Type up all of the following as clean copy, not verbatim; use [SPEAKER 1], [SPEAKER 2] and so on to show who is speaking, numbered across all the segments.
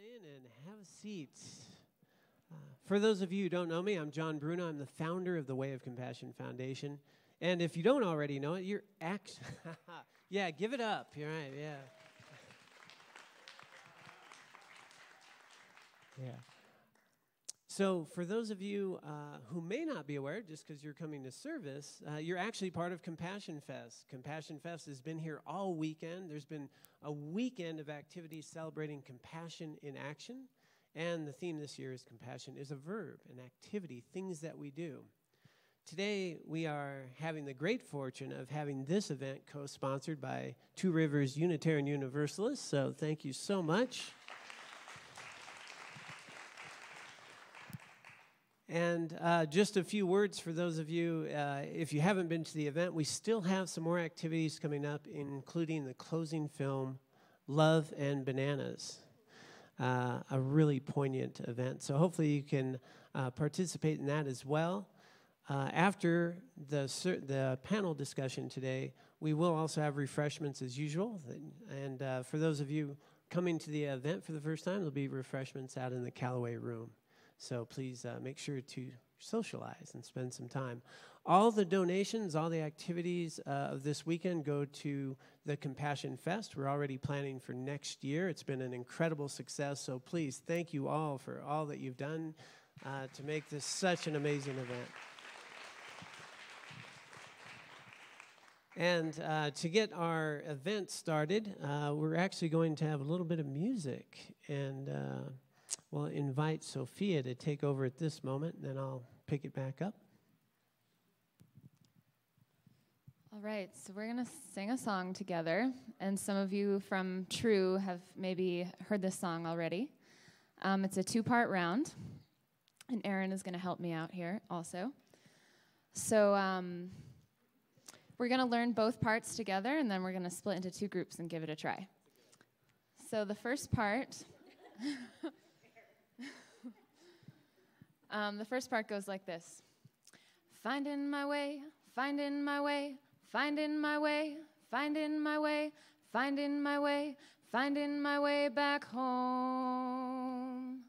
[SPEAKER 1] in and have a seat. For those of you who don't know me, I'm John Bruno. I'm the founder of the Way of Compassion Foundation. And if you don't already know it, you're yeah, give it up. You're right, yeah. Yeah. So for those of you who may not be aware, just because you're coming to service, you're actually part of Compassion Fest. Compassion Fest has been here all weekend. There's been a weekend of activities celebrating compassion in action. And the theme this year is compassion is a verb, an activity, things that we do. Today, we are having the great fortune of having this event co-sponsored by Two Rivers Unitarian Universalists. So thank you so much. And just a few words for those of you, if you haven't been to the event, we still have some more activities coming up, including the closing film, Love and Bananas, a really poignant event. So hopefully you can participate in that as well. After the panel discussion today, we will also have refreshments as usual. And for those of you coming to the event for the first time, there'll be refreshments out in the Callaway room. So please make sure to socialize and spend some time. All the donations, all the activities of this weekend go to the Compassion Fest. We're already planning for next year. It's been an incredible success. So please, thank you all for all that you've done to make this such an amazing event. And to get our event started, we're actually going to have a little bit of music. And we'll invite Sophia to take over at this moment, and then I'll pick it back up.
[SPEAKER 2] All right, so we're going to sing a song together, and some of you from True have maybe heard this song already. It's a two-part round, and Aaron is going to help me out here also. So we're going to learn both parts together, and then we're going to split into two groups and give it a try. So the first part... the first part goes like this. Finding my way, finding my way, finding my way, finding my way, finding my way, finding my way back home.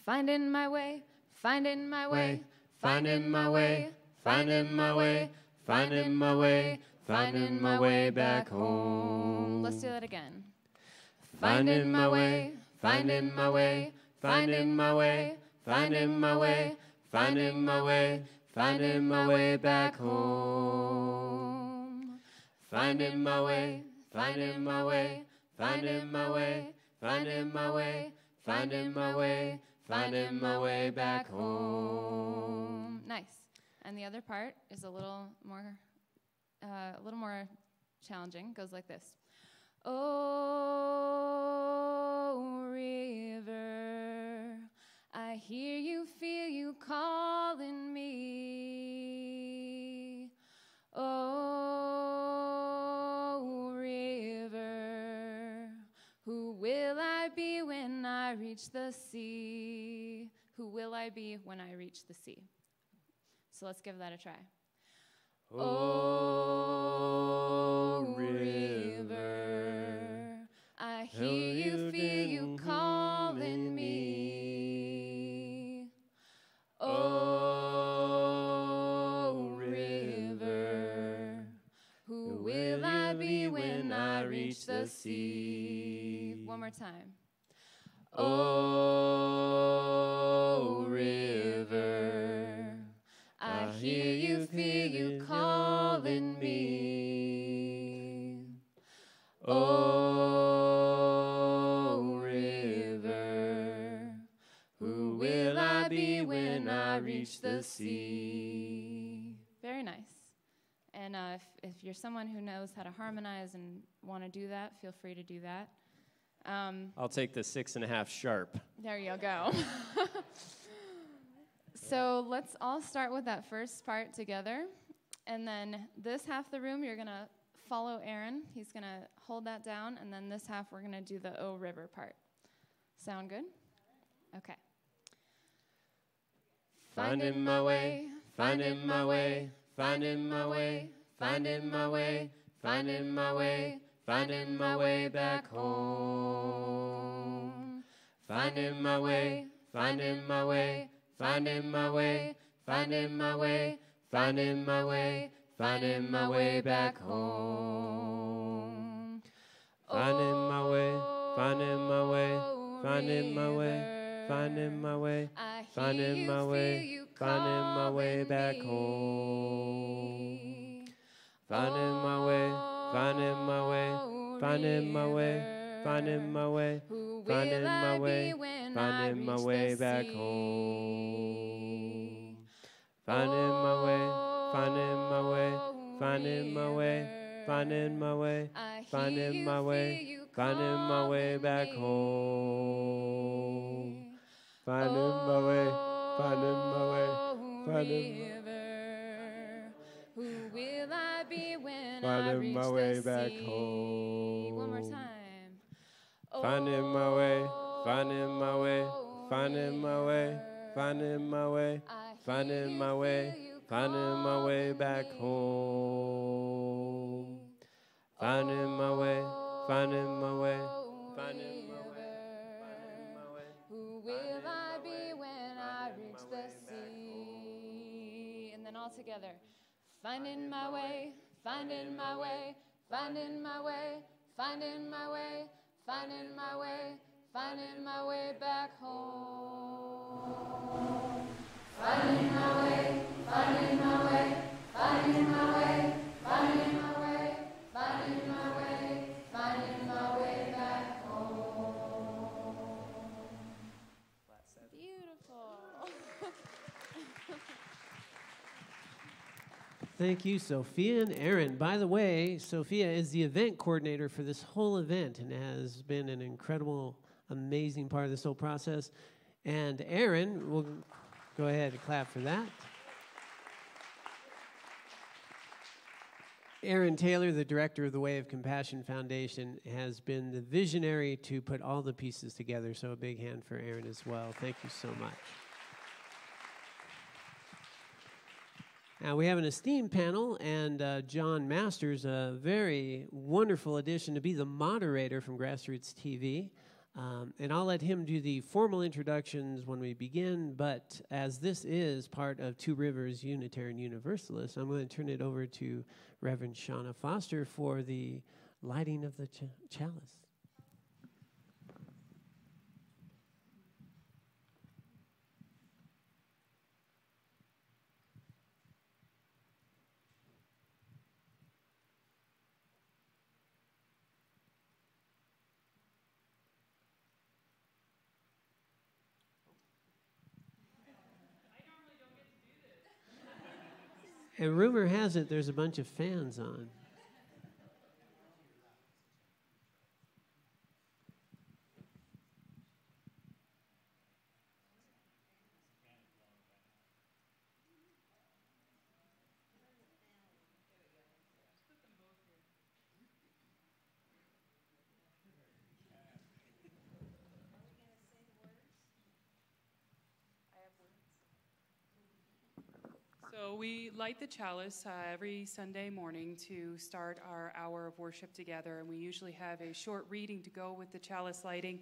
[SPEAKER 2] Finding my way, finding my way, finding my way, finding my way, finding my way, finding my way back home. Let's do that again. Finding my way, finding my way, finding my way, finding my way, finding my way, finding my way back home. Finding my way, finding my way, finding my way, finding my way, finding my way, finding my way back home. Nice. And the other part is a little more challenging. Goes like this. Oh, river, I hear you, feel you calling me. Oh, river, who will I be when I reach the sea? Who will I be when I reach the sea? So let's give that a try. Oh, river, I hear you, feel you calling me. Oh, river, who will I be when I reach the sea? One more time. Oh, river, I hear you, feel you calling me. Oh, river, who will I be when I reach the sea? Very nice. And if you're someone who knows how to harmonize and want to do that, feel free to do that.
[SPEAKER 3] I'll take the 6.5 sharp.
[SPEAKER 2] There you go. So let's all start with that first part together. And then this half of the room, you're going to follow Aaron. He's going to hold that down. And then this half, we're going to do the O River part. Sound good? Okay. Finding my way, finding my way, finding my way, finding my way, finding my way, finding my way back home.
[SPEAKER 3] finding my way, finding my way, finding my way, finding my way, finding my way, finding my way back home. Finding my way, finding my way, finding my way, finding my way, finding my way, finding my way back home. Finding my way, finding my way, finding my way, finding my way, finding my way, finding my way back home. Finding my way, finding my way, finding my way, finding my way, finding my way, finding my way back home. Finding my way, finding my way, finding my way.
[SPEAKER 2] Who will I be when I
[SPEAKER 3] Finding
[SPEAKER 2] reach
[SPEAKER 3] my way
[SPEAKER 2] the
[SPEAKER 3] back
[SPEAKER 2] sea?
[SPEAKER 3] home.
[SPEAKER 2] One more time.
[SPEAKER 3] Finding my way, finding my way, finding my way, finding my way, finding my way, finding my way back home. Finding my way, finding my way, finding my way, finding my way.
[SPEAKER 2] Who will I be when I reach the sea? And then all together. Finding my way, finding my way, finding my way, finding my way, finding my way, finding my way back home. Finding my way, finding my way, finding my way, finding my way, finding my way, finding my way back home. Beautiful.
[SPEAKER 1] Thank you, Sophia and Aaron. By the way, Sophia is the event coordinator for this whole event and has been an incredible, amazing part of this whole process. And Aaron, we'll go ahead and clap for that. Aaron Taylor, the director of the Way of Compassion Foundation, has been the visionary to put all the pieces together. So a big hand for Aaron as well. Thank you so much. Now, we have an esteemed panel, and John Masters, a very wonderful addition to be the moderator from Grassroots TV. And I'll let him do the formal introductions when we begin, but as this is part of Two Rivers Unitarian Universalist, I'm going to turn it over to Reverend Shauna Foster for the lighting of the chalice. And rumor has it there's a bunch of fans on.
[SPEAKER 4] So we light the chalice every Sunday morning to start our hour of worship together, and we usually have a short reading to go with the chalice lighting,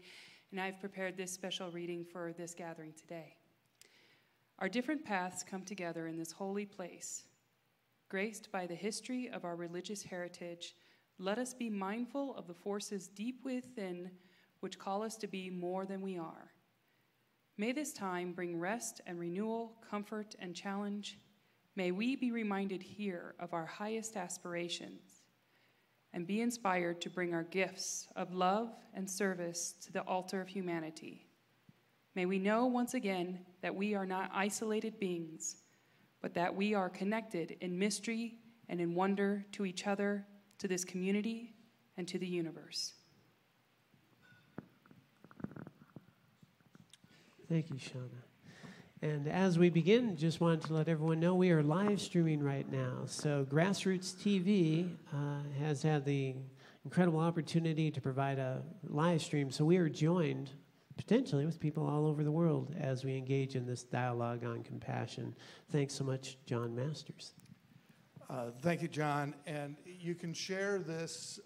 [SPEAKER 4] and I've prepared this special reading for this gathering today. Our different paths come together in this holy place. Graced by the history of our religious heritage, let us be mindful of the forces deep within which call us to be more than we are. May this time bring rest and renewal, comfort and challenge. May we be reminded here of our highest aspirations and be inspired to bring our gifts of love and service to the altar of humanity. May we know once again that we are not isolated beings, but that we are connected in mystery and in wonder to each other, to this community, and to the universe.
[SPEAKER 1] Thank you, Shauna. And as we begin, just wanted to let everyone know we are live streaming right now. So Grassroots TV has had the incredible opportunity to provide a live stream. So we are joined potentially with people all over the world as we engage in this dialogue on compassion. Thanks so much, John Masters.
[SPEAKER 5] Thank you, John. And you can share this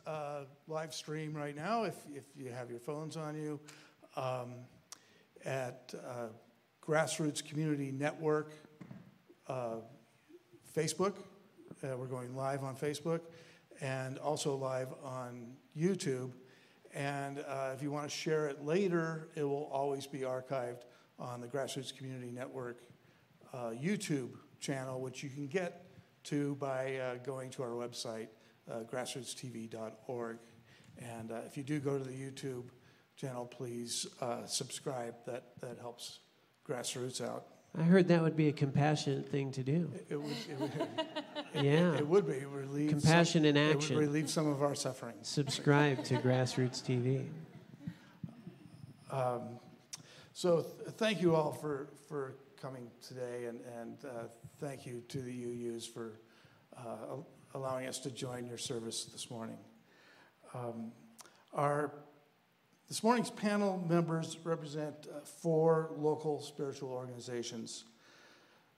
[SPEAKER 5] live stream right now if you have your phones on you. at Grassroots Community Network Facebook. We're going live on Facebook and also live on YouTube. And if you want to share it later, it will always be archived on the Grassroots Community Network YouTube channel, which you can get to by going to our website, grassrootstv.org. And if you do go to the YouTube channel, please subscribe. That helps Grassroots out.
[SPEAKER 1] I heard that would be a compassionate thing to do.
[SPEAKER 5] It would
[SPEAKER 1] Yeah.
[SPEAKER 5] It would be. It would relieve
[SPEAKER 1] Compassion in action.
[SPEAKER 5] It would relieve some of our suffering.
[SPEAKER 1] Subscribe to Grassroots TV.
[SPEAKER 5] So thank you all for coming today, and thank you to the UUs for allowing us to join your service this morning. This morning's panel members represent 4 local spiritual organizations.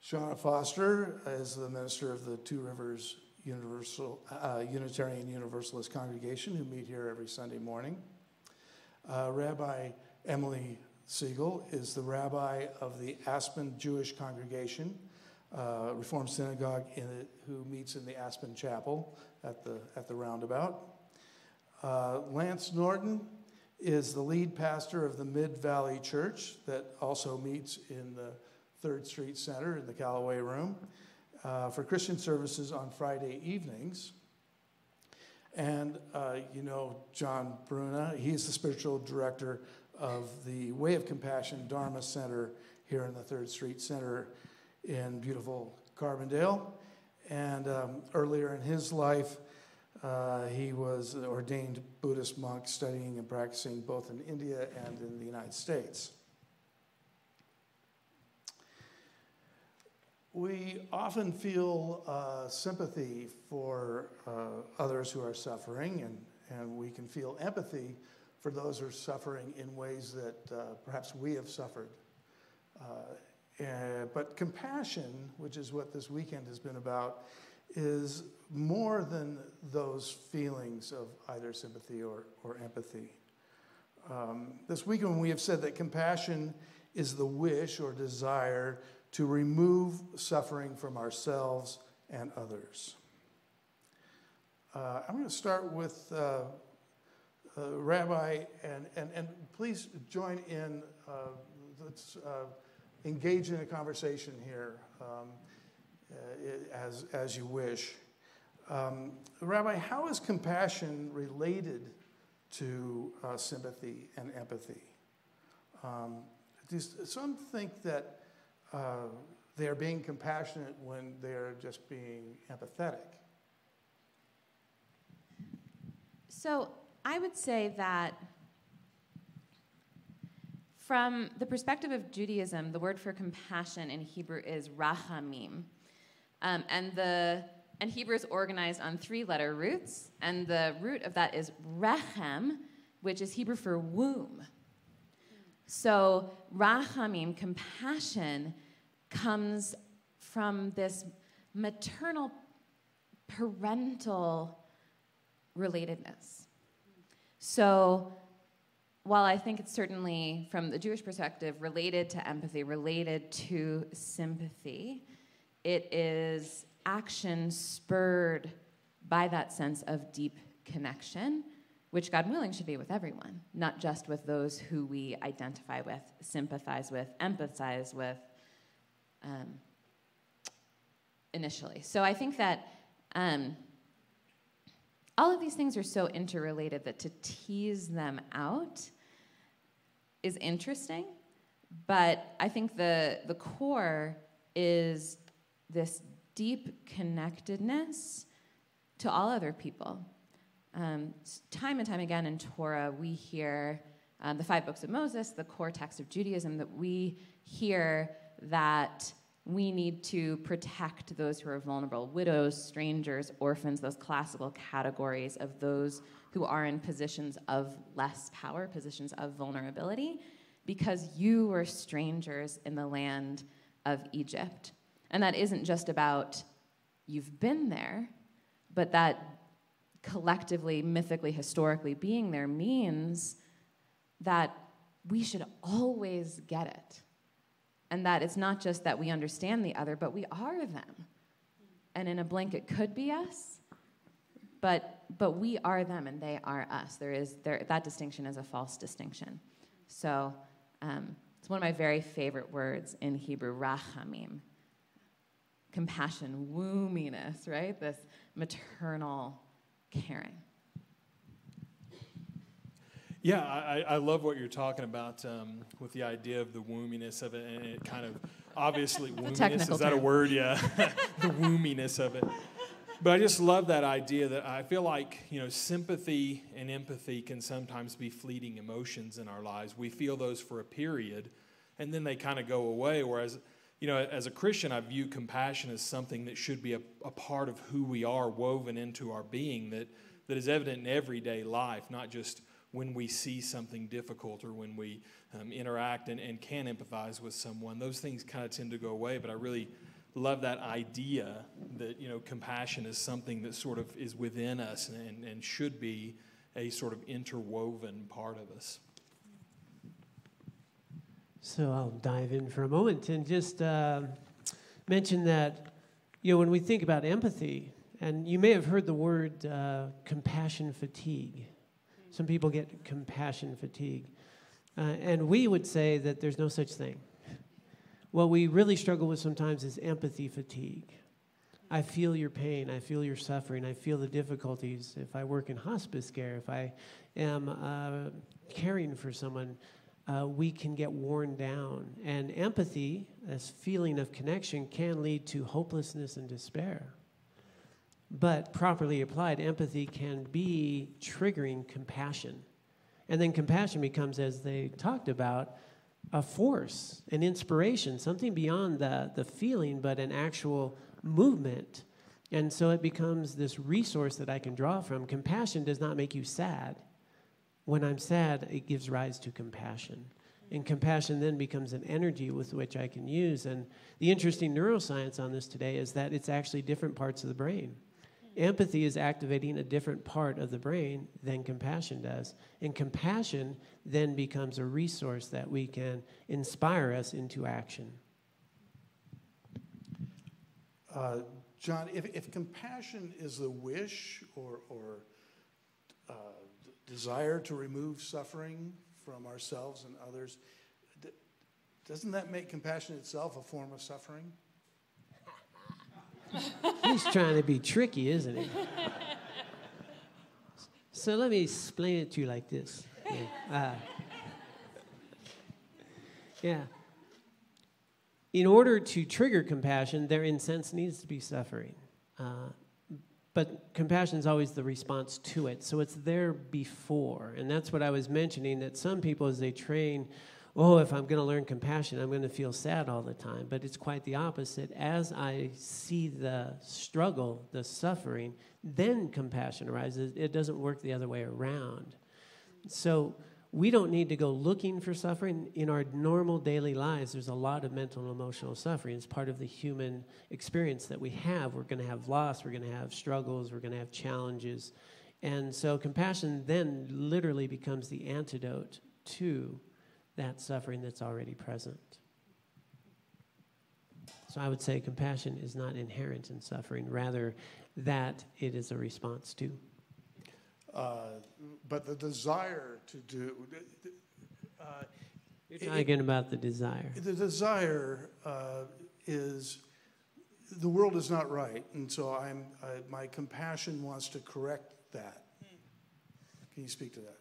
[SPEAKER 5] Shauna Foster is the minister of the Two Rivers Unitarian Universalist Congregation, who meet here every Sunday morning. Rabbi Emily Siegel is the rabbi of the Aspen Jewish Congregation, Reformed Synagogue, who meets in the Aspen Chapel at the roundabout. Lance Norton is the lead pastor of the Mid-Valley Church that also meets in the 3rd Street Center in the Callaway Room for Christian services on Friday evenings. And John Bruna, he's the spiritual director of the Way of Compassion Dharma Center here in the 3rd Street Center in beautiful Carbondale. And earlier in his life, he was an ordained Buddhist monk studying and practicing both in India and in the United States. We often feel sympathy for others who are suffering, and we can feel empathy for those who are suffering in ways that perhaps we have suffered. But compassion, which is what this weekend has been about, is more than those feelings of either sympathy or empathy. This weekend we have said that compassion is the wish or desire to remove suffering from ourselves and others. I'm going to start with Rabbi, and please join in. Let's engage in a conversation here as you wish. Rabbi, how is compassion related to sympathy and empathy? Some think that they are being compassionate when they're just being empathetic.
[SPEAKER 2] So I would say that from the perspective of Judaism, the word for compassion in Hebrew is rachamim. And Hebrew is organized on 3-letter roots, and the root of that is rechem, which is Hebrew for womb. So rachamim, compassion, comes from this maternal, parental relatedness. So while I think it's certainly, from the Jewish perspective, related to empathy, related to sympathy, it is action spurred by that sense of deep connection, which, God willing, should be with everyone, not just with those who we identify with, sympathize with, empathize with initially. So I think that all of these things are so interrelated that to tease them out is interesting, but I think the core is this deep connectedness to all other people. Time and time again in Torah, we hear the 5 books of Moses, the core text of Judaism, that we hear that we need to protect those who are vulnerable, widows, strangers, orphans, those classical categories of those who are in positions of less power, positions of vulnerability, because you were strangers in the land of Egypt. And that isn't just about you've been there, but that collectively, mythically, historically being there means that we should always get it. And that it's not just that we understand the other, but we are them. And in a blink, it could be us, but we are them and they are us. That distinction is a false distinction. So it's one of my very favorite words in Hebrew, rachamim. Compassion, womminess, right? This maternal caring.
[SPEAKER 6] Yeah, I love what you're talking about with the idea of the womminess of it, and it kind of, obviously, womminess, is that
[SPEAKER 2] term.
[SPEAKER 6] a word? Yeah, the womminess of it. But I just love that idea that I feel like, sympathy and empathy can sometimes be fleeting emotions in our lives. We feel those for a period, and then they kind of go away, whereas, as a Christian, I view compassion as something that should be a part of who we are, woven into our being, that is evident in everyday life, not just when we see something difficult or when we interact and can empathize with someone. Those things kind of tend to go away, but I really love that idea that, compassion is something that sort of is within us and should be a sort of interwoven part of us.
[SPEAKER 1] So I'll dive in for a moment and just mention that, when we think about empathy, and you may have heard the word compassion fatigue. Some people get compassion fatigue. And we would say that there's no such thing. What we really struggle with sometimes is empathy fatigue. I feel your pain. I feel your suffering. I feel the difficulties. If I work in hospice care, if I am caring for someone, we can get worn down. And empathy, this feeling of connection, can lead to hopelessness and despair. But properly applied, empathy can be triggering compassion. And then compassion becomes, as they talked about, a force, an inspiration, something beyond the feeling, but an actual movement. And so it becomes this resource that I can draw from. Compassion does not make you sad. When I'm sad, it gives rise to compassion. And compassion then becomes an energy with which I can use. And the interesting neuroscience on this today is that it's actually different parts of the brain. Empathy is activating a different part of the brain than compassion does. And compassion then becomes a resource that we can inspire us into action.
[SPEAKER 5] John, if compassion is the wish or desire to remove suffering from ourselves and others, doesn't that make compassion itself a form of suffering?
[SPEAKER 1] He's trying to be tricky, isn't he? So let me explain it to you like this. Yeah. In order to trigger compassion, there in sense needs to be suffering. But compassion is always the response to it. So it's there before. And that's what I was mentioning, that some people, as they train, if I'm going to learn compassion, I'm going to feel sad all the time. But it's quite the opposite. As I see the struggle, the suffering, then compassion arises. It doesn't work the other way around. So we don't need to go looking for suffering. In our normal daily lives, there's a lot of mental and emotional suffering. It's part of the human experience that we have. We're going to have loss. We're going to have struggles. We're going to have challenges. And so compassion then literally becomes the antidote to that suffering that's already present. So I would say compassion is not inherent in suffering, rather that it is a response to.
[SPEAKER 5] But the desire to do...
[SPEAKER 1] You're talking about the desire.
[SPEAKER 5] The desire is... The world is not right, and so my compassion wants to correct that. Can you speak to that?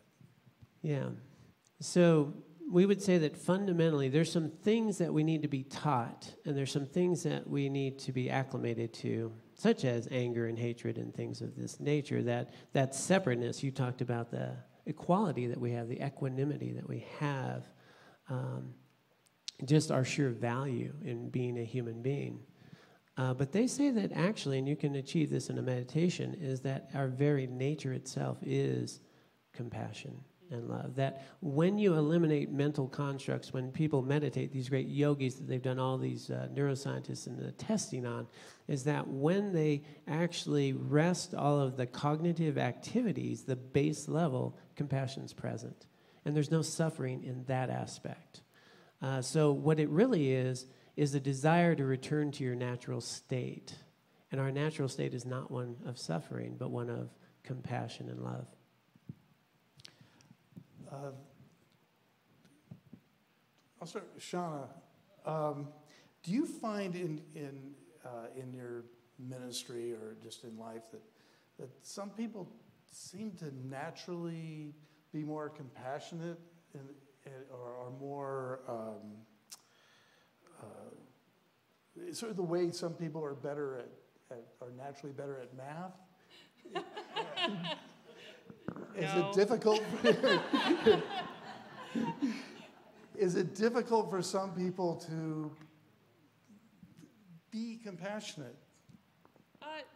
[SPEAKER 1] Yeah. So we would say that fundamentally there's some things that we need to be taught, and there's some things that we need to be acclimated to, such as anger and hatred and things of this nature, that separateness. You talked about the equality that we have, the equanimity that we have, just our sheer value in being a human being. But they say that actually, and you can achieve this in a meditation, is that our very nature itself is compassion and love. That when you eliminate mental constructs, when people meditate, these great yogis that they've done all these neuroscientists and the testing on, is that when they actually rest all of the cognitive activities, the base level, compassion's present. and there's no suffering in that aspect. So what it really is a desire to return to your natural state. And our natural state is not one of suffering, but one of compassion and love.
[SPEAKER 5] I'll start, Shauna. Do you find in your ministry or just in life that some people seem to naturally be more compassionate or more sort of the way some people are are naturally better at math? Is it difficult? Is it difficult for some people to be compassionate?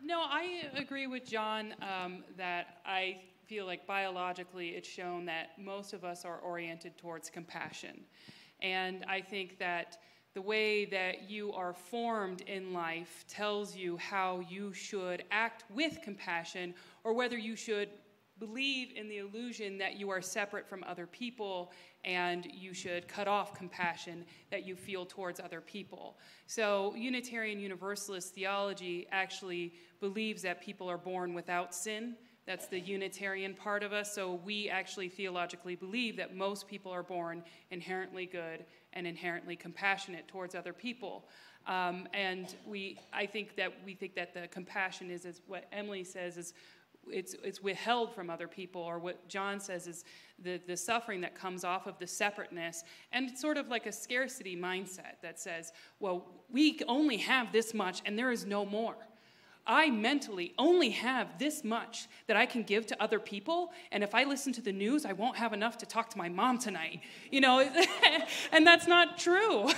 [SPEAKER 4] No, I agree with John that I feel like biologically it's shown that most of us are oriented towards compassion. And I think that the way that you are formed in life tells you how you should act with compassion, or whether you should believe in the illusion that you are separate from other people and you should cut off compassion that you feel towards other people. So Unitarian Universalist theology actually believes that people are born without sin. That's the Unitarian part of us. So we actually theologically believe that most people are born inherently good and inherently compassionate towards other people. And I think that the compassion is what Emily says is it's withheld from other people, or what John says is the suffering that comes off of the separateness, and it's sort of like a scarcity mindset that says, well, we only have this much and there is no more. I mentally only have this much that I can give to other people, and if I listen to the news, I won't have enough to talk to my mom tonight. And that's not true.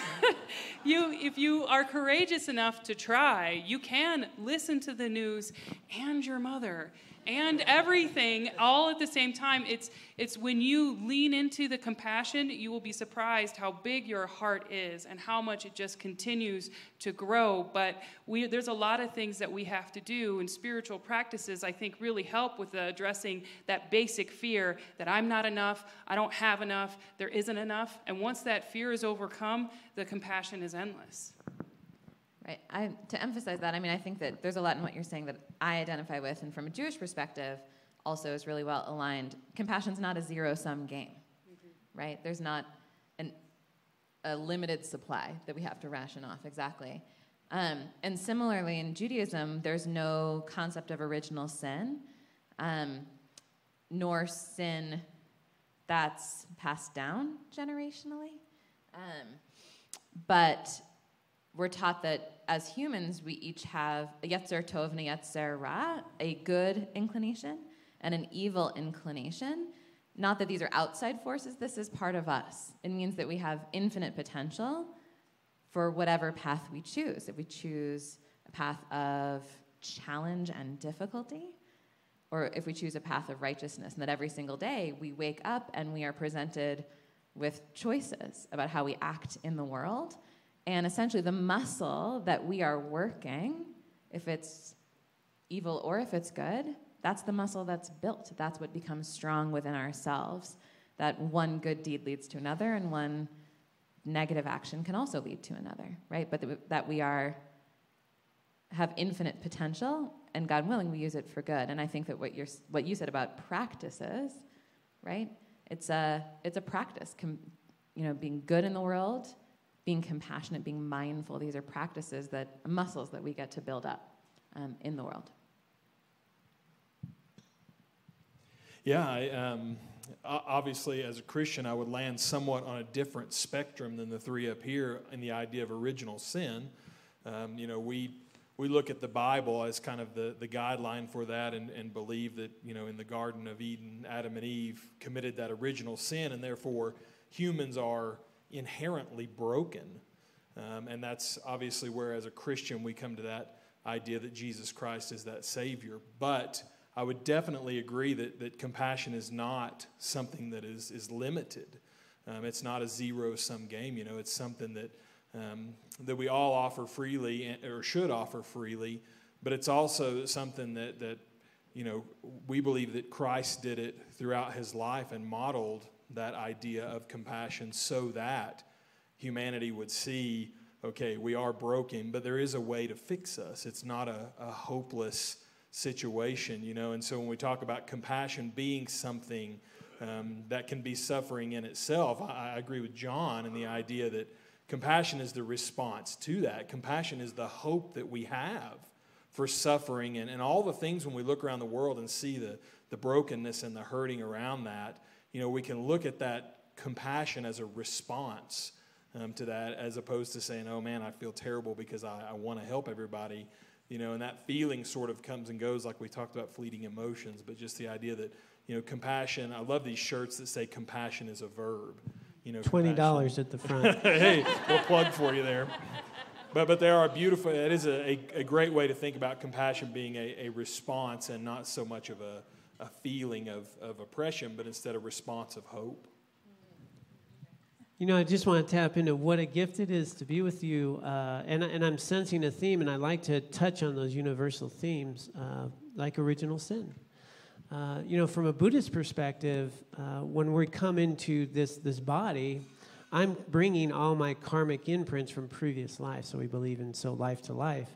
[SPEAKER 4] If you are courageous enough to try, you can listen to the news and your mother and everything all at the same time. It's when you lean into the compassion, you will be surprised how big your heart is and how much it just continues to grow. But there's a lot of things that we have to do, and spiritual practices, I think, really help with addressing that basic fear that I'm not enough, I don't have enough, there isn't enough. And once that fear is overcome, the compassion is endless.
[SPEAKER 2] Right. To emphasize that, I think that there's a lot in what you're saying that I identify with, and from a Jewish perspective, also is really well aligned. Compassion's not a zero-sum game, right? There's not a limited supply that we have to ration off, exactly. And similarly, in Judaism, there's no concept of original sin, nor sin that's passed down generationally. But we're taught that as humans, we each have a yetzer tov and a yetzer ra, a good inclination and an evil inclination. Not that these are outside forces, this is part of us. It means that we have infinite potential for whatever path we choose. If we choose a path of challenge and difficulty, or if we choose a path of righteousness, and that every single day we wake up and we are presented with choices about how we act in the world. And essentially the muscle that we are working, if it's evil or if it's good, that's the muscle that's built. That's what becomes strong within ourselves. That one good deed leads to another, and one negative action can also lead to another, right? But that we have infinite potential, and God willing, we use it for good. And I think that what you said about practices, right? It's a practice. Being good in the world, being compassionate, being mindful. These are practices, muscles that we get to build up in the world.
[SPEAKER 6] Yeah, obviously as a Christian, I would land somewhat on a different spectrum than the three up here in the idea of original sin. We look at the Bible as kind of the guideline for that, and believe that, in the Garden of Eden, Adam and Eve committed that original sin, and therefore humans are inherently broken. And that's obviously where, as a Christian, we come to that idea that Jesus Christ is that Savior. But I would definitely agree that compassion is not something that is limited. It's not a zero-sum game. It's something that we all offer freely, or should offer freely. But it's also something that we believe that Christ did it throughout his life and modeled that idea of compassion so that humanity would see, okay, we are broken, but there is a way to fix us. It's not a hopeless situation, you know. And so when we talk about compassion being something that can be suffering in itself, I agree with John in the idea that compassion is the response to that. Compassion is the hope that we have for suffering and all the things when we look around the world and see the brokenness and the hurting around that. You know, we can look at that compassion as a response to that, as opposed to saying, oh man, I feel terrible because I want to help everybody. You know, and that feeling sort of comes and goes, like we talked about fleeting emotions, but just the idea that, you know, compassion, I love these shirts that say compassion is a verb. You know,
[SPEAKER 1] $20 at the front.
[SPEAKER 6] Hey, little plug for you there. But they are beautiful. It is a great way to think about compassion being a response and not so much of a feeling of oppression, but instead a response of hope.
[SPEAKER 1] You know, I just want to tap into what a gift it is to be with you, and I'm sensing a theme, and I like to touch on those universal themes, like original sin. You know, from a Buddhist perspective, when we come into this body, I'm bringing all my karmic imprints from previous lives, so we believe in life to life.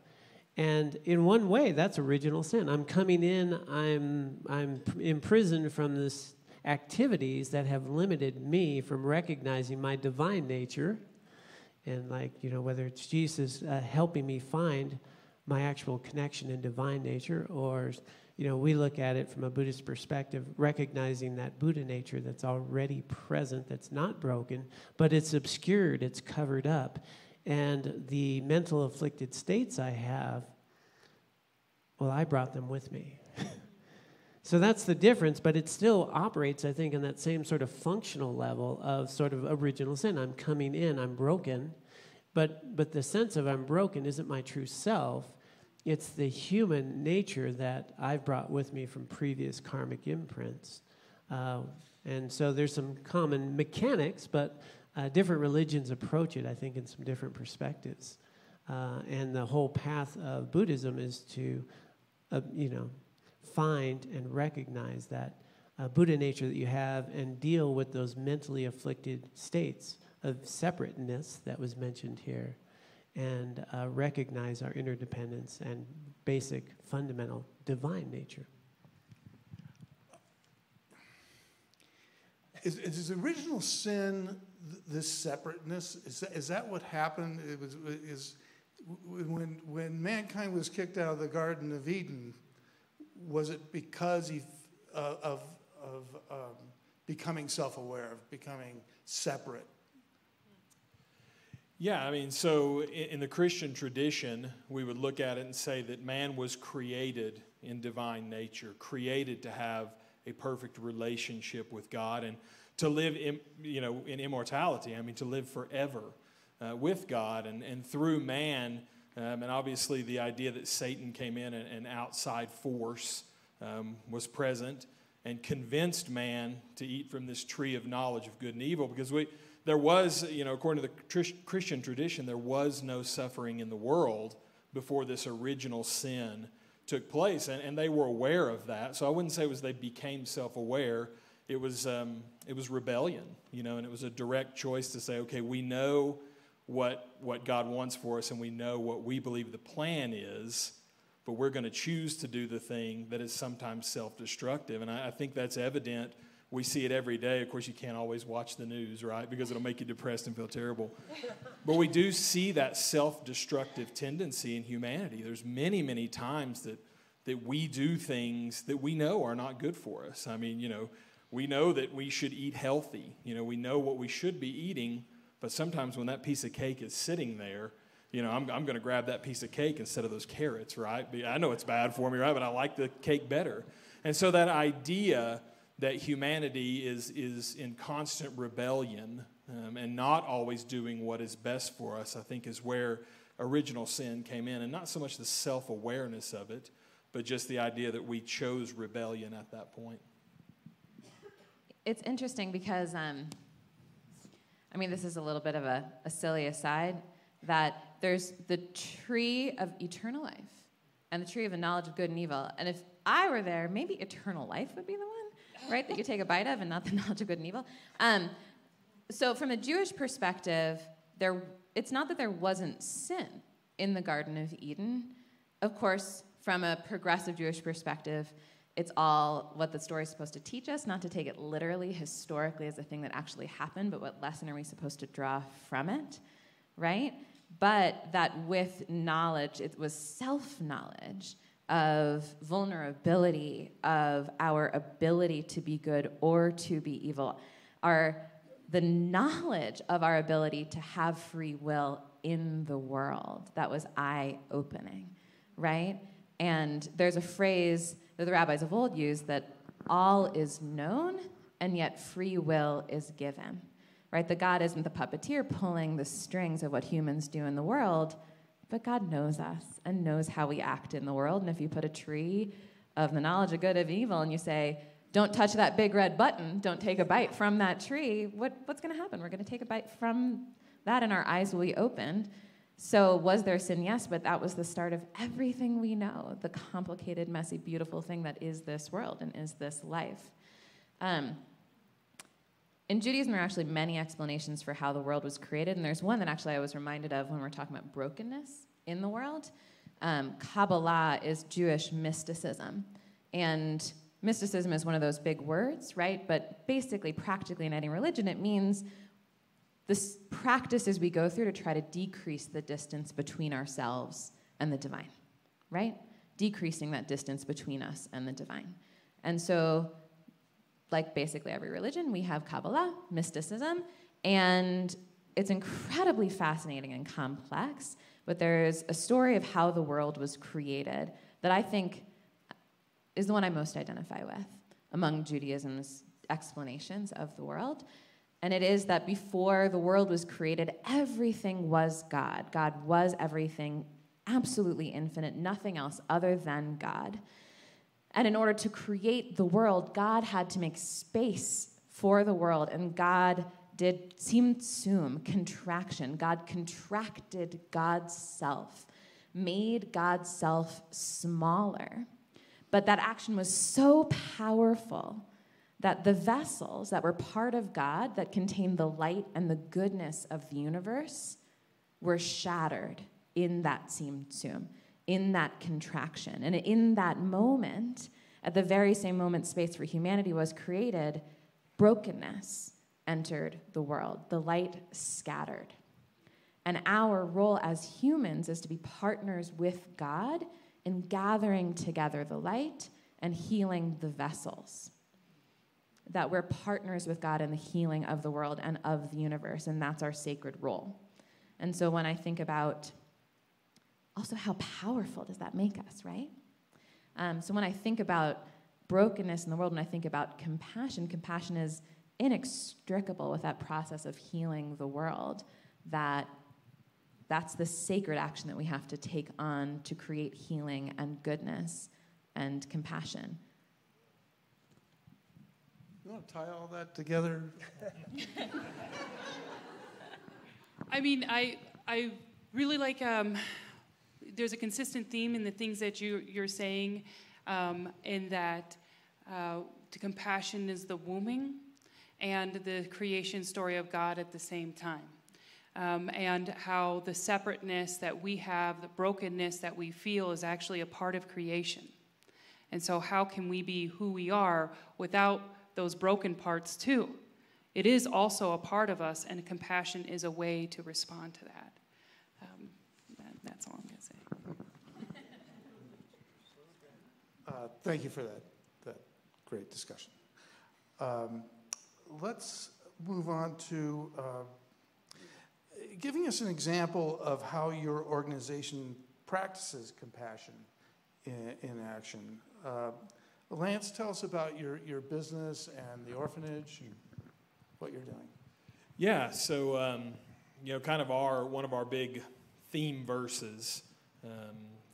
[SPEAKER 1] And in one way, that's original sin. I'm coming in, I'm imprisoned from this activities that have limited me from recognizing my divine nature, and like, you know, whether it's Jesus helping me find my actual connection in divine nature, or, you know, we look at it from a Buddhist perspective, recognizing that Buddha nature that's already present, that's not broken, but it's obscured, it's covered up. And the mental afflicted states I have, well, I brought them with me. So that's the difference, but it still operates, I think, on that same sort of functional level of sort of original sin. I'm coming in, I'm broken, but the sense of I'm broken isn't my true self. It's the human nature that I've brought with me from previous karmic imprints. And so there's some common mechanics, but different religions approach it, I think, in some different perspectives. And the whole path of Buddhism is to, you know, find and recognize that Buddha nature that you have and deal with those mentally afflicted states of separateness that was mentioned here, and recognize our interdependence and basic fundamental divine nature.
[SPEAKER 5] Is original sin this separateness? Is that what happened? When mankind was kicked out of the Garden of Eden, was it because of becoming self-aware, of becoming separate?
[SPEAKER 6] Yeah, I mean, so in the Christian tradition, we would look at it and say that man was created in divine nature, created to have a perfect relationship with God and to live in immortality. I mean, to live forever with God, and through man. And obviously the idea that Satan came in, an outside force, was present and convinced man to eat from this tree of knowledge of good and evil, because there was, according to the Christian tradition, there was no suffering in the world before this original sin took place, and they were aware of that. So I wouldn't say it was they became self-aware. It was rebellion, and it was a direct choice to say, okay, we know what God wants for us, and we know what we believe the plan is, but we're going to choose to do the thing that is sometimes self-destructive. And I think that's evident. We see it every day. Of course, you can't always watch the news, right? Because it'll make you depressed and feel terrible. But we do see that self-destructive tendency in humanity. There's many, many times that we do things that we know are not good for us. I mean, we know that we should eat healthy. We know what we should be eating. But sometimes when that piece of cake is sitting there, I'm going to grab that piece of cake instead of those carrots, right? I know it's bad for me, right? But I like the cake better. And so that idea that humanity is in constant rebellion and not always doing what is best for us, I think is where original sin came in. And not so much the self-awareness of it, but just the idea that we chose rebellion at that point.
[SPEAKER 2] It's interesting because... this is a little bit of a silly aside, that there's the tree of eternal life and the tree of the knowledge of good and evil. And if I were there, maybe eternal life would be the one. right, that you take a bite of and not the knowledge of good and evil. So from a Jewish perspective, it's not that there wasn't sin in the Garden of Eden. Of course, from a progressive Jewish perspective, it's all what the story is supposed to teach us, not to take it literally, historically, as a thing that actually happened, but what lesson are we supposed to draw from it, right? But that with knowledge, it was self-knowledge of vulnerability, of our ability to be good or to be evil, the knowledge of our ability to have free will in the world. That was eye-opening, right? And there's a phrase that the rabbis of old used, that all is known and yet free will is given, right? That God isn't the puppeteer pulling the strings of what humans do in the world, but God knows us and knows how we act in the world. And if you put a tree of the knowledge of good and evil and you say, don't touch that big red button, don't take a bite from that tree, what's going to happen? We're going to take a bite from that and our eyes will be opened. So was there sin? Yes, but that was the start of everything we know, the complicated, messy, beautiful thing that is this world and is this life. In Judaism, there are actually many explanations for how the world was created, and there's one that actually I was reminded of when we're talking about brokenness in the world. Kabbalah is Jewish mysticism, and mysticism is one of those big words, right? But basically, practically in any religion, it means this practices we go through to try to decrease the distance between ourselves and the divine, right? Decreasing that distance between us and the divine. And so, like basically every religion, we have Kabbalah, mysticism, and it's incredibly fascinating and complex, but there's a story of how the world was created that I think is the one I most identify with among Judaism's explanations of the world. And it is that before the world was created, everything was God. God was everything, absolutely infinite, nothing else other than God. And in order to create the world, God had to make space for the world, and God did tzimtzum, contraction. God contracted God's self, made God's self smaller. But that action was so powerful that the vessels that were part of God, that contained the light and the goodness of the universe, were shattered in that tzimtzum, in that contraction. And in that moment, at the very same moment space for humanity was created, brokenness entered the world. The light scattered. And our role as humans is to be partners with God in gathering together the light and healing the vessels. That we're partners with God in the healing of the world and of the universe, and that's our sacred role. And so when I think about also how powerful does that make us, right? So when I think about brokenness in the world, when I think about compassion, compassion is inextricable with that process of healing the world. That's the sacred action that we have to take on to create healing and goodness and compassion.
[SPEAKER 5] You want to tie all that together?
[SPEAKER 4] I mean, I really like, there's a consistent theme in the things that you're saying, in that the compassion is the wombing and the creation story of God at the same time. And how the separateness that we have, the brokenness that we feel is actually a part of creation. And so how can we be who we are without those broken parts too? It is also a part of us, and compassion is a way to respond to that. That's all I'm going to say.
[SPEAKER 5] Thank you for that great discussion. Let's move on to giving us an example of how your organization practices compassion in action. Lance, tell us about your business and the orphanage and what you're doing.
[SPEAKER 6] Yeah, so kind of one of our big theme verses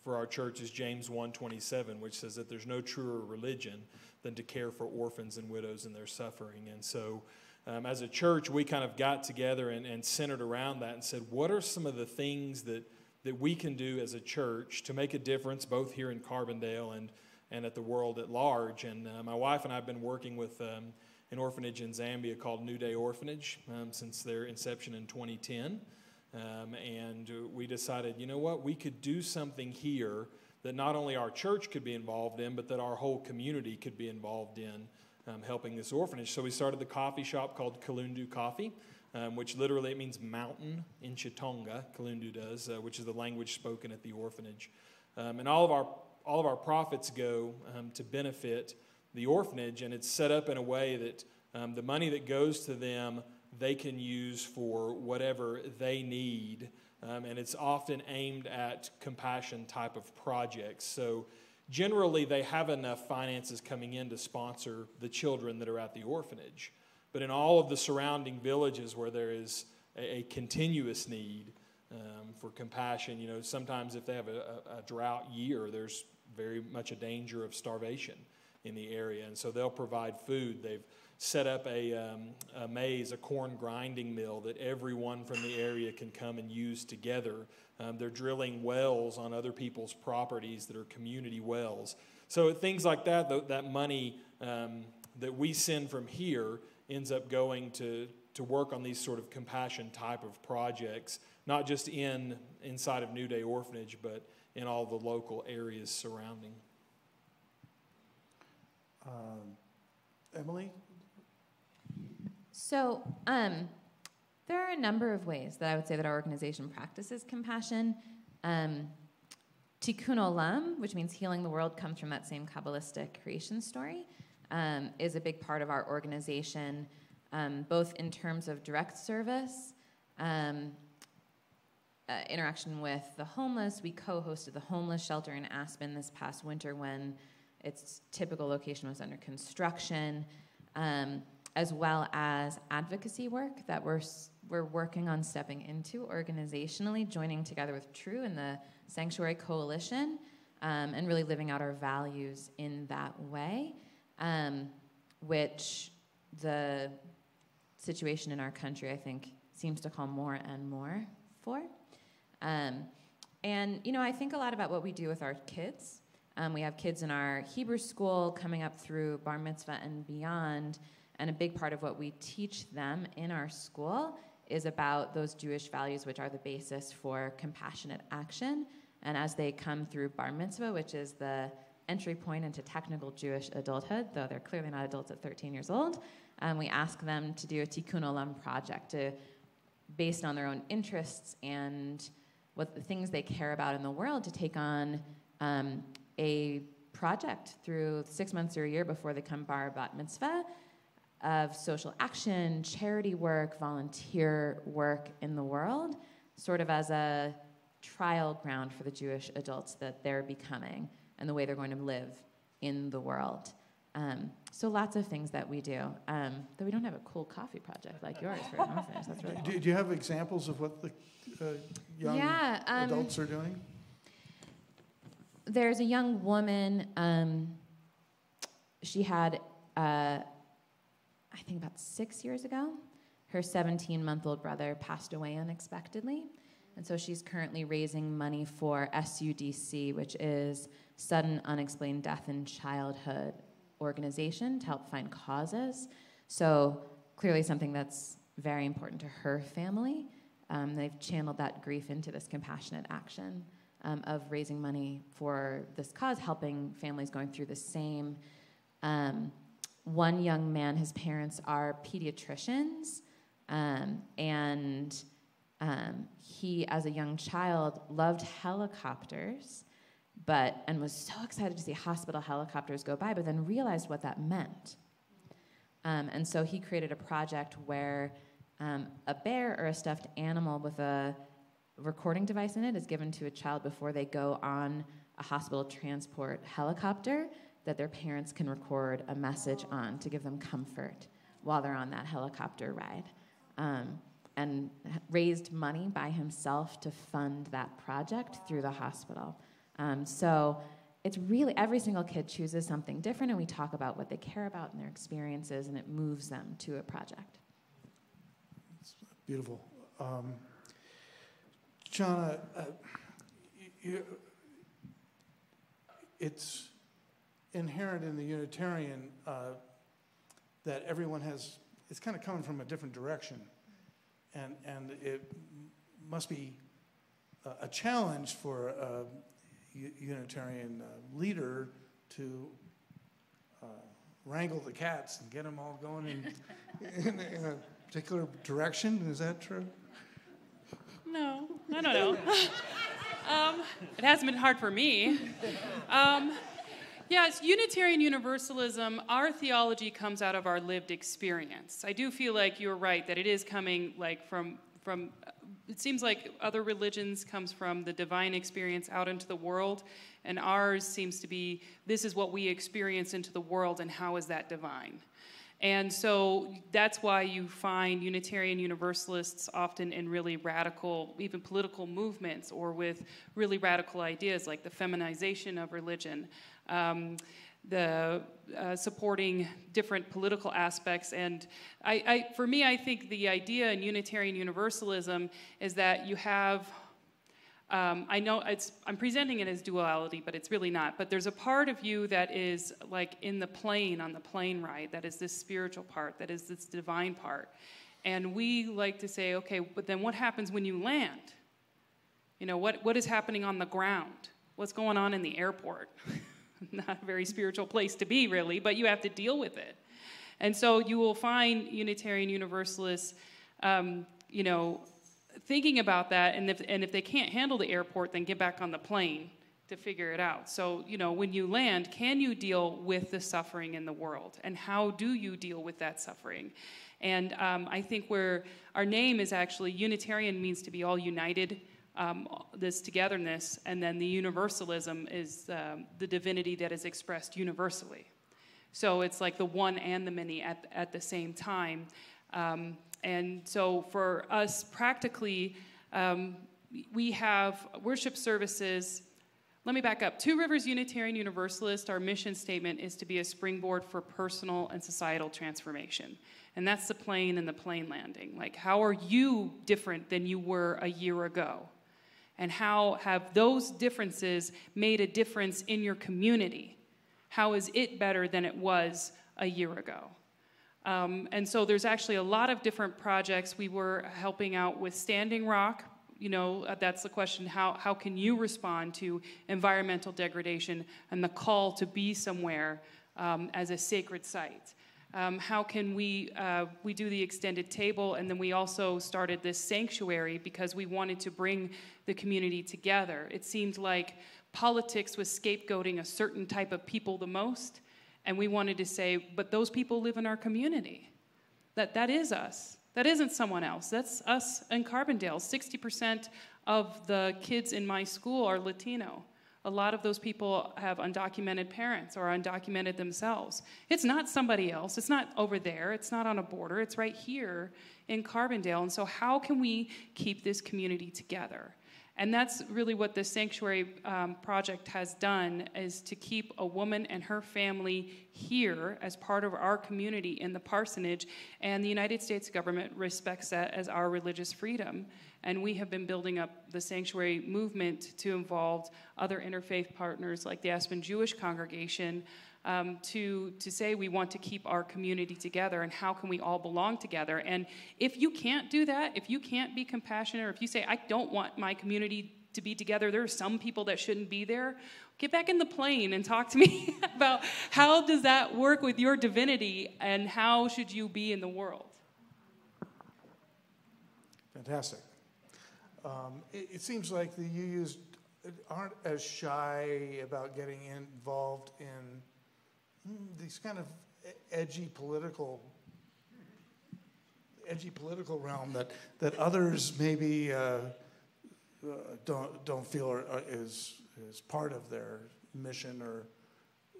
[SPEAKER 6] for our church is James 1:27, which says that there's no truer religion than to care for orphans and widows in their suffering. And so as a church, we kind of got together and centered around that and said, what are some of the things that we can do as a church to make a difference both here in Carbondale and and at the world at large. And my wife and I have been working with an orphanage in Zambia called New Day Orphanage since their inception in 2010. And we decided, you know what, we could do something here that not only our church could be involved in, but that our whole community could be involved in helping this orphanage. So we started the coffee shop called Kalundu Coffee, which literally it means mountain in Chitonga, Kalundu does, which is the language spoken at the orphanage. And all of our profits go to benefit the orphanage, and it's set up in a way that the money that goes to them they can use for whatever they need, and it's often aimed at compassion type of projects. So generally they have enough finances coming in to sponsor the children that are at the orphanage. But in all of the surrounding villages where there is a continuous need for compassion, you know, sometimes if they have a drought year, there's very much a danger of starvation in the area. And so they'll provide food. They've set up a maize, a corn grinding mill that everyone from the area can come and use together. They're drilling wells on other people's properties that are community wells. So things like that, that money that we send from here ends up going to work on these sort of compassion type of projects, not just inside of New Day Orphanage, but in all the local areas surrounding.
[SPEAKER 5] Emily?
[SPEAKER 7] So there are a number of ways that I would say that our organization practices compassion. Tikkun Olam, which means healing the world, comes from that same Kabbalistic creation story, is a big part of our organization, both in terms of direct service, interaction with the homeless. We co-hosted the homeless shelter in Aspen this past winter when its typical location was under construction, as well as advocacy work that we're working on stepping into organizationally, joining together with True and the Sanctuary Coalition, and really living out our values in that way, which the situation in our country, I think, seems to call more and more for. And, you know, I think a lot about what we do with our kids. We have kids in our Hebrew school coming up through bar mitzvah and beyond, and a big part of what we teach them in our school is about those Jewish values, which are the basis for compassionate action. And as they come through bar mitzvah, which is the entry point into technical Jewish adulthood, though they're clearly not adults at 13 years old, we ask them to do a Tikkun Olam project based on their own interests and what the things they care about in the world, to take on a project through 6 months or a year before they come bar bat mitzvah of social action, charity work, volunteer work in the world, sort of as a trial ground for the Jewish adults that they're becoming and the way they're going to live in the world. So lots of things that we do. Though we don't have a cool coffee project like yours for an orphanage. That's really cool.
[SPEAKER 5] Do you have examples of what the young adults are doing?
[SPEAKER 7] There's a young woman, she had, I think about 6 years ago, her 17-month-old brother passed away unexpectedly. And so she's currently raising money for SUDC, which is Sudden Unexplained Death in Childhood organization, to help find causes. So clearly something that's very important to her family. They've channeled that grief into this compassionate action of raising money for this cause, helping families going through the same. One young man, his parents are pediatricians, and he, as a young child, loved helicopters, and was so excited to see hospital helicopters go by, but then realized what that meant. And so he created a project where a bear or a stuffed animal with a recording device in it is given to a child before they go on a hospital transport helicopter that their parents can record a message on to give them comfort while they're on that helicopter ride. And raised money by himself to fund that project through the hospital. So it's really, every single kid chooses something different, and we talk about what they care about and their experiences, and it moves them to a project.
[SPEAKER 5] It's beautiful. Jana, inherent in the Unitarian that everyone has, it's kind of coming from a different direction. And it must be a challenge for a Unitarian leader to wrangle the cats and get them all going in a particular direction. Is that true?
[SPEAKER 4] No, I don't know. It hasn't been hard for me. Yes, Unitarian Universalism, our theology comes out of our lived experience. I do feel like you're right, that it is coming like from it seems like other religions comes from the divine experience out into the world, and ours seems to be, this is what we experience into the world, and how is that divine? And so that's why you find Unitarian Universalists often in really radical, even political movements, or with really radical ideas like the feminization of religion, the supporting different political aspects. And for me, I think the idea in Unitarian Universalism is that you have, I know I'm presenting it as duality, but it's really not. But there's a part of you that is like in the plane, on the plane ride, that is this spiritual part, that is this divine part. And we like to say, okay, but then what happens when you land? You know, what is happening on the ground? What's going on in the airport? Not a very spiritual place to be, really, but you have to deal with it. And so you will find Unitarian Universalists, you know, thinking about that, and if they can't handle the airport, then get back on the plane to figure it out. So, you know, when you land, can you deal with the suffering in the world? And how do you deal with that suffering? And I think where our name is actually, Unitarian means to be all united, this togetherness, and then the universalism is the divinity that is expressed universally. So it's like the one and the many at the same time. And so for us, practically, we have worship services. Let me back up. Two Rivers Unitarian Universalist, our mission statement is to be a springboard for personal and societal transformation. And that's the plane and the plane landing. Like, how are you different than you were a year ago? And how have those differences made a difference in your community? How is it better than it was a year ago? And so there's actually a lot of different projects. We were helping out with Standing Rock. You know, that's the question, how can you respond to environmental degradation and the call to be somewhere as a sacred site? How can we do the extended table, and then we also started this sanctuary because we wanted to bring the community together. It seemed like politics was scapegoating a certain type of people the most, and we wanted to say, but those people live in our community. That is us. That isn't someone else. That's us in Carbondale. 60% of the kids in my school are Latino. A lot of those people have undocumented parents or undocumented themselves. It's not somebody else. It's not over there. It's not on a border. It's right here in Carbondale. And so how can we keep this community together? And that's really what the Sanctuary Project has done, is to keep a woman and her family here as part of our community in the parsonage. And the United States government respects that as our religious freedom. And we have been building up the sanctuary movement to involve other interfaith partners like the Aspen Jewish congregation to say we want to keep our community together, and how can we all belong together. And if you can't do that, if you can't be compassionate, or if you say, I don't want my community to be together, there are some people that shouldn't be there, get back in the plane and talk to me about how does that work with your divinity, and how should you be in the world.
[SPEAKER 5] Fantastic. It seems like the UUs aren't as shy about getting involved in these kind of edgy political realm that others maybe don't feel is part of their mission. Or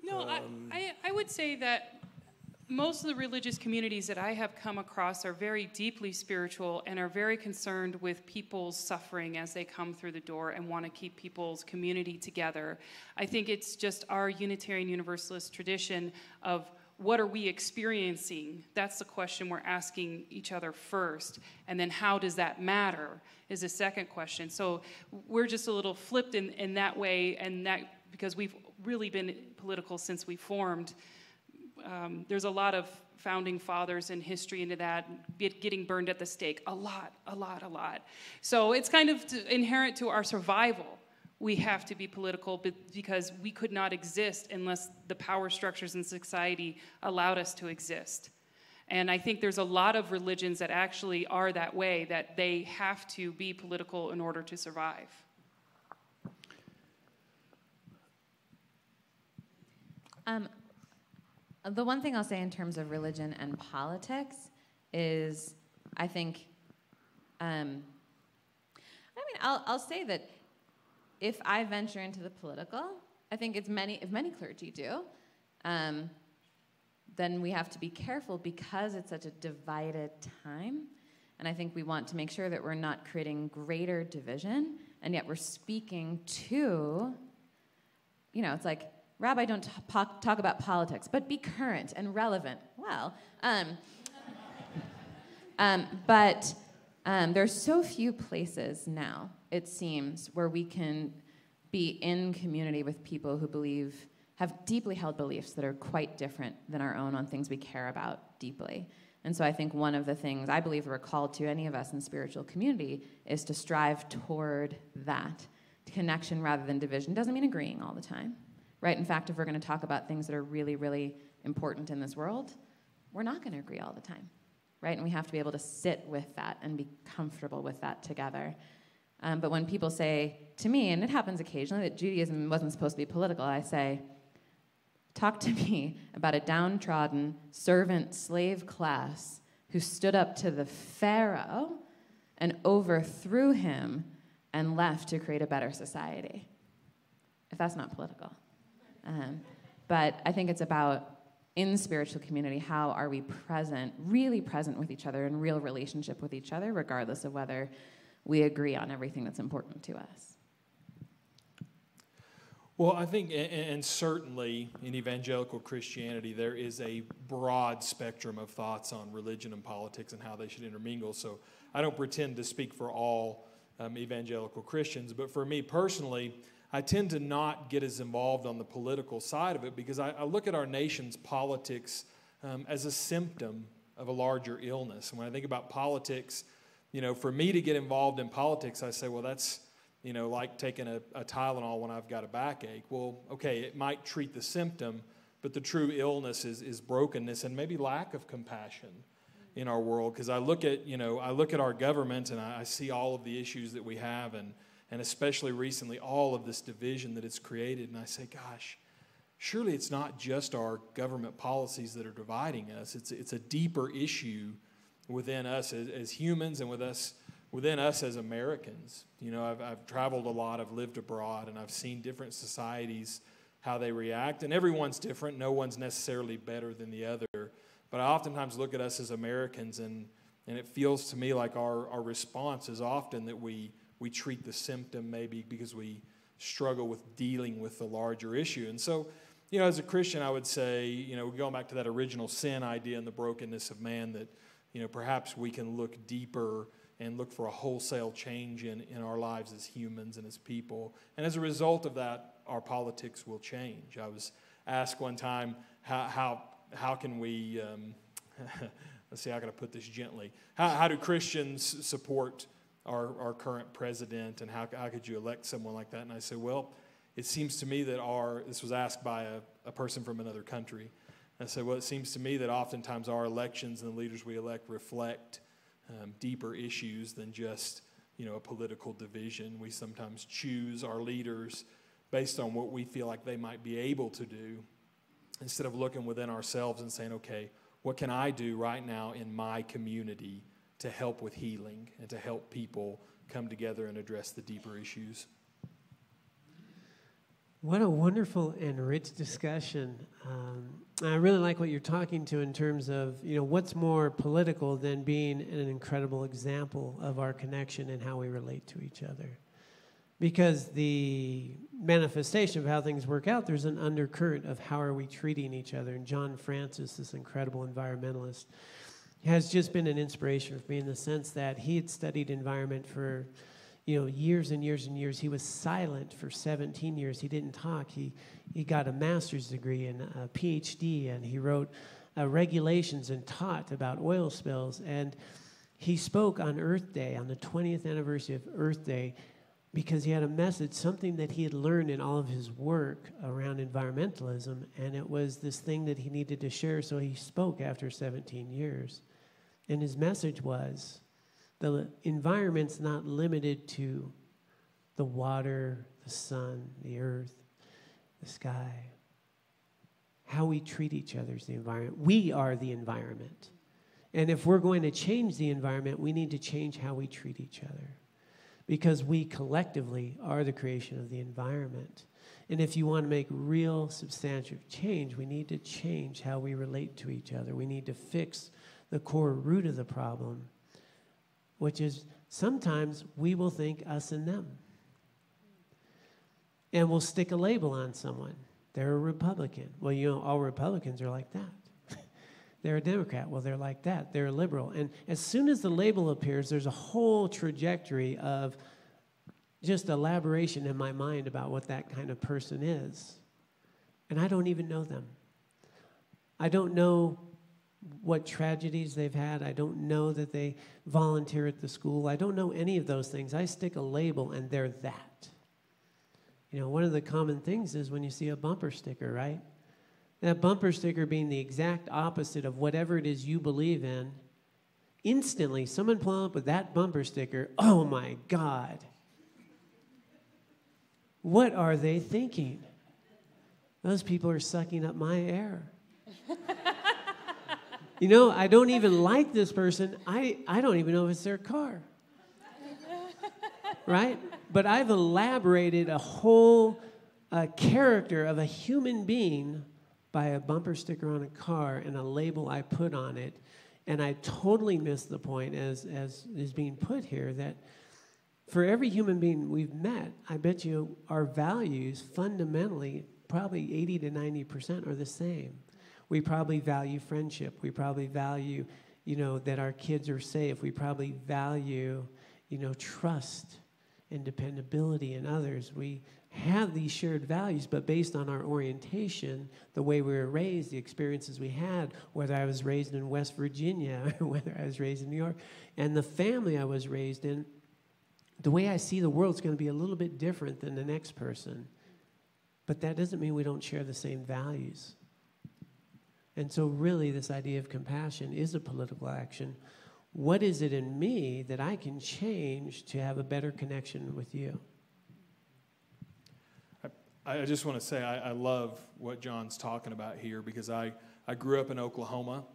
[SPEAKER 4] no, I would say that most of the religious communities that I have come across are very deeply spiritual and are very concerned with people's suffering as they come through the door and want to keep people's community together. I think it's just our Unitarian Universalist tradition of what are we experiencing? That's the question we're asking each other first. And then how does that matter is the second question. So we're just a little flipped in that way, and that because we've really been political since we formed. There's a lot of founding fathers in history into that, getting burned at the stake, a lot. So it's kind of inherent to our survival. We have to be political because we could not exist unless the power structures in society allowed us to exist. And I think there's a lot of religions that actually are that way, that they have to be political in order to survive.
[SPEAKER 7] The one thing I'll say in terms of religion and politics is, I think, I'll say that if I venture into the political, I think if many clergy do, then we have to be careful because it's such a divided time. And I think we want to make sure that we're not creating greater division, and yet we're speaking to, it's like, Rabbi, don't talk about politics, but be current and relevant. Well, but there's so few places now, it seems, where we can be in community with people who have deeply held beliefs that are quite different than our own on things we care about deeply. And so I think one of the things I believe we're called to, any of us in spiritual community, is to strive toward that connection rather than division. Doesn't mean agreeing all the time. Right? In fact, if we're going to talk about things that are really, really important in this world, we're not going to agree all the time, right? And we have to be able to sit with that and be comfortable with that together. But when people say to me, and it happens occasionally, that Judaism wasn't supposed to be political, I say, talk to me about a downtrodden servant-slave class who stood up to the Pharaoh and overthrew him and left to create a better society. If that's not political. But I think it's about, in spiritual community, how are we present, really present with each other, in real relationship with each other, regardless of whether we agree on everything that's important to us.
[SPEAKER 6] Well, I think, and certainly in evangelical Christianity, there is a broad spectrum of thoughts on religion and politics and how they should intermingle. So I don't pretend to speak for all evangelical Christians, but for me personally, I tend to not get as involved on the political side of it because I look at our nation's politics as a symptom of a larger illness. And when I think about politics, for me to get involved in politics, I say, well, that's, like taking a Tylenol when I've got a backache. Well, okay, it might treat the symptom, but the true illness is brokenness and maybe lack of compassion in our world. Because I look at our government and I see all of the issues that we have and especially recently, all of this division that it's created. And I say, gosh, surely it's not just our government policies that are dividing us. It's a deeper issue within us as humans and within us as Americans. I've traveled a lot, I've lived abroad, and I've seen different societies, how they react. And everyone's different. No one's necessarily better than the other. But I oftentimes look at us as Americans, and it feels to me like our response is often that we treat the symptom maybe because we struggle with dealing with the larger issue. And so, as a Christian, I would say, going back to that original sin idea and the brokenness of man, that, perhaps we can look deeper and look for a wholesale change in our lives as humans and as people. And as a result of that, our politics will change. I was asked one time, how can we, let's see, how can I put this gently? How do Christians support our current president, and how could you elect someone like that? And I said, well, it seems to me that this was asked by a person from another country. And I said, well, it seems to me that oftentimes our elections and the leaders we elect reflect deeper issues than just, a political division. We sometimes choose our leaders based on what we feel like they might be able to do, instead of looking within ourselves and saying, okay, what can I do right now in my community to help with healing and to help people come together and address the deeper issues?
[SPEAKER 1] What a wonderful and rich discussion. I really like what you're talking to in terms of, what's more political than being an incredible example of our connection and how we relate to each other. Because the manifestation of how things work out, there's an undercurrent of how are we treating each other. And John Francis, this incredible environmentalist, has just been an inspiration for me in the sense that he had studied environment for, years and years and years. He was silent for 17 years. He didn't talk. He got a master's degree and a PhD, and he wrote regulations and taught about oil spills. And he spoke on Earth Day, on the 20th anniversary of Earth Day, because he had a message, something that he had learned in all of his work around environmentalism, and it was this thing that he needed to share, so he spoke after 17 years. And his message was, the environment's not limited to the water, the sun, the earth, the sky. How we treat each other is the environment. We are the environment. And if we're going to change the environment, we need to change how we treat each other, because we collectively are the creation of the environment. And if you want to make real substantial change, we need to change how we relate to each other. We need to fix the core root of the problem, which is sometimes we will think us and them. And we'll stick a label on someone. They're a Republican. Well, all Republicans are like that. They're a Democrat. Well, they're like that. They're a liberal. And as soon as the label appears, there's a whole trajectory of just elaboration in my mind about what that kind of person is. And I don't even know them. I don't know what tragedies they've had. I don't know that they volunteer at the school. I don't know any of those things. I stick a label, and they're that. One of the common things is when you see a bumper sticker, right? That bumper sticker being the exact opposite of whatever it is you believe in, instantly someone pull up with that bumper sticker, oh my God. What are they thinking? Those people are sucking up my air. I don't even like this person. I don't even know if it's their car. Right? But I've elaborated a whole character of a human being by a bumper sticker on a car and a label I put on it. And I totally missed the point, as is being put here, that for every human being we've met, I bet you our values fundamentally, probably 80 to 90% are the same. We probably value friendship. We probably value, that our kids are safe. We probably value, trust and dependability in others. We have these shared values, but based on our orientation, the way we were raised, the experiences we had, whether I was raised in West Virginia or whether I was raised in New York, and the family I was raised in, the way I see the world is going to be a little bit different than the next person. But that doesn't mean we don't share the same values. And so really this idea of compassion is a political action. What is it in me that I can change to have a better connection with you?
[SPEAKER 6] I just want to say I love what John's talking about here, because I grew up in Oklahoma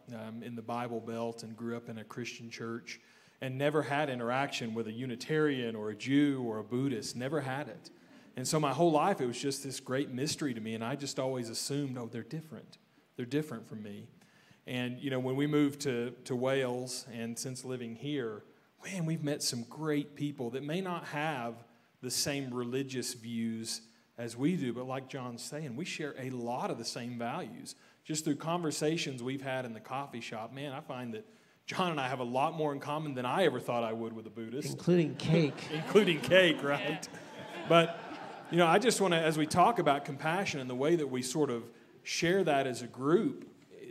[SPEAKER 6] in the Bible Belt and grew up in a Christian church and never had interaction with a Unitarian or a Jew or a Buddhist, never had it. And so my whole life it was just this great mystery to me, and I just always assumed, they're different. They're different from me. And, when we moved to Wales, and since living here, man, we've met some great people that may not have the same religious views as we do, but like John's saying, we share a lot of the same values. Just through conversations we've had in the coffee shop, man, I find that John and I have a lot more in common than I ever thought I would with a Buddhist.
[SPEAKER 1] Including cake.
[SPEAKER 6] Including cake, right? But, I just want to, as we talk about compassion and the way that we sort of share that as a group,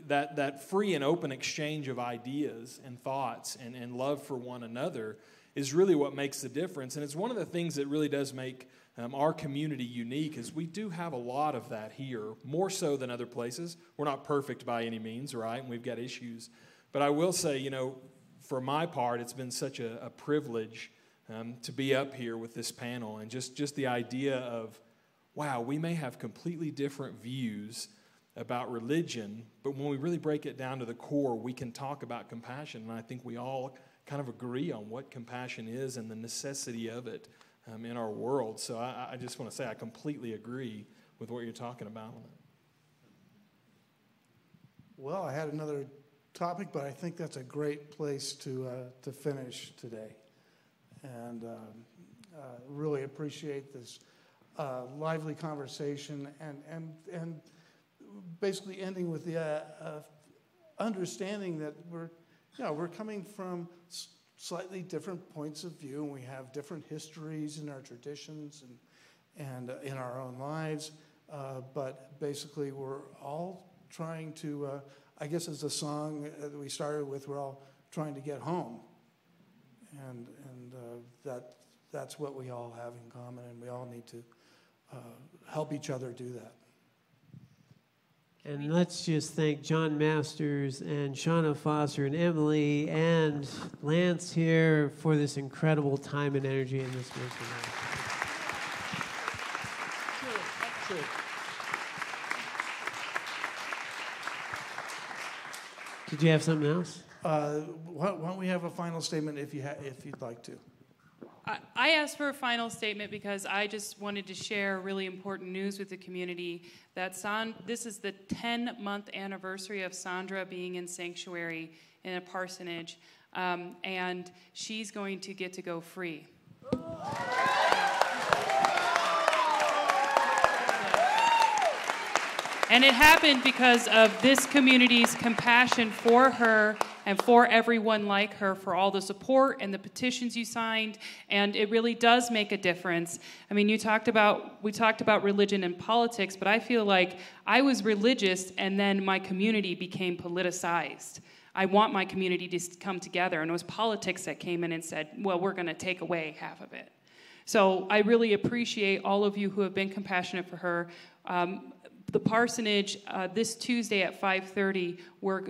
[SPEAKER 6] that free and open exchange of ideas and thoughts and love for one another is really what makes the difference. And it's one of the things that really does make our community unique, is we do have a lot of that here, more so than other places. We're not perfect by any means, right? And we've got issues. But I will say, for my part, it's been such a privilege to be up here with this panel, and just the idea of, wow, we may have completely different views about religion, but when we really break it down to the core, we can talk about compassion, and I think we all kind of agree on what compassion is and the necessity of it in our world. So I just want to say I completely agree with what you're talking about.
[SPEAKER 5] Well, I had another topic, but I think that's a great place to finish today. And really appreciate this lively conversation and basically ending with the understanding that we're coming from slightly different points of view, and we have different histories in our traditions and in our own lives. But basically, we're all trying to, I guess as the song that we started with, we're all trying to get home. And that's what we all have in common, and we all need to help each other do that.
[SPEAKER 1] And let's just thank John Masters and Shauna Foster and Emily and Lance here for this incredible time and energy in this mission. Sure. Did you have something else?
[SPEAKER 5] Why don't we have a final statement if you'd like to?
[SPEAKER 4] I asked for a final statement because I just wanted to share really important news with the community that this is the 10-month anniversary of Sandra being in sanctuary in a parsonage, and she's going to get to go free. And it happened because of this community's compassion for her and for everyone like her, for all the support and the petitions you signed, and it really does make a difference. I mean, we talked about religion and politics, but I feel like I was religious and then my community became politicized. I want my community to come together, and it was politics that came in and said, well, we're going to take away half of it. So I really appreciate all of you who have been compassionate for her. The parsonage, this Tuesday at 5:30,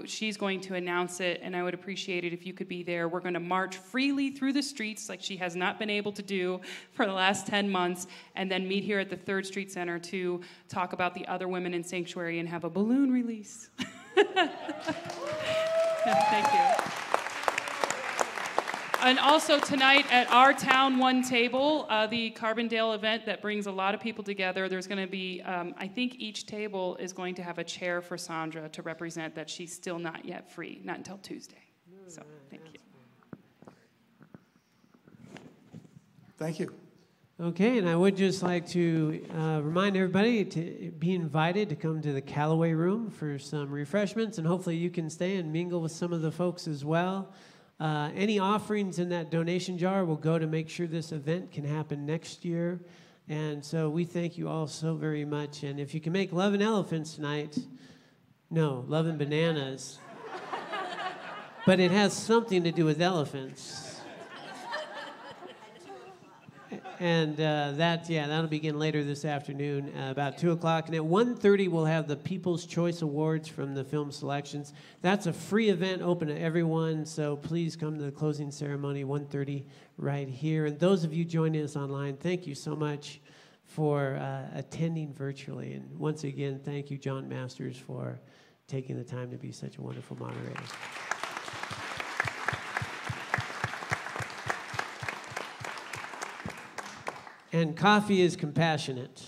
[SPEAKER 4] she's going to announce it, and I would appreciate it if you could be there. We're going to march freely through the streets like she has not been able to do for the last 10 months, and then meet here at the 3rd Street Center to talk about the other women in sanctuary and have a balloon release. Thank you. And also tonight at our Town One table, the Carbondale event that brings a lot of people together, there's going to be, I think each table is going to have a chair for Sandra to represent that she's still not yet free, not until Tuesday. So, thank you.
[SPEAKER 5] Thank you.
[SPEAKER 1] Okay, and I would just like to remind everybody to be invited to come to the Callaway Room for some refreshments, and hopefully you can stay and mingle with some of the folks as well. Any offerings in that donation jar will go to make sure this event can happen next year. And so we thank you all so very much. And if you can make love and elephants tonight, no, love and bananas. But it has something to do with elephants. And that'll begin later this afternoon, about 2 o'clock. And at 1:30, we'll have the People's Choice Awards from the film selections. That's a free event open to everyone, so please come to the closing ceremony, 1:30, right here. And those of you joining us online, thank you so much for attending virtually. And once again, thank you, John Masters, for taking the time to be such a wonderful moderator. And coffee is compassionate.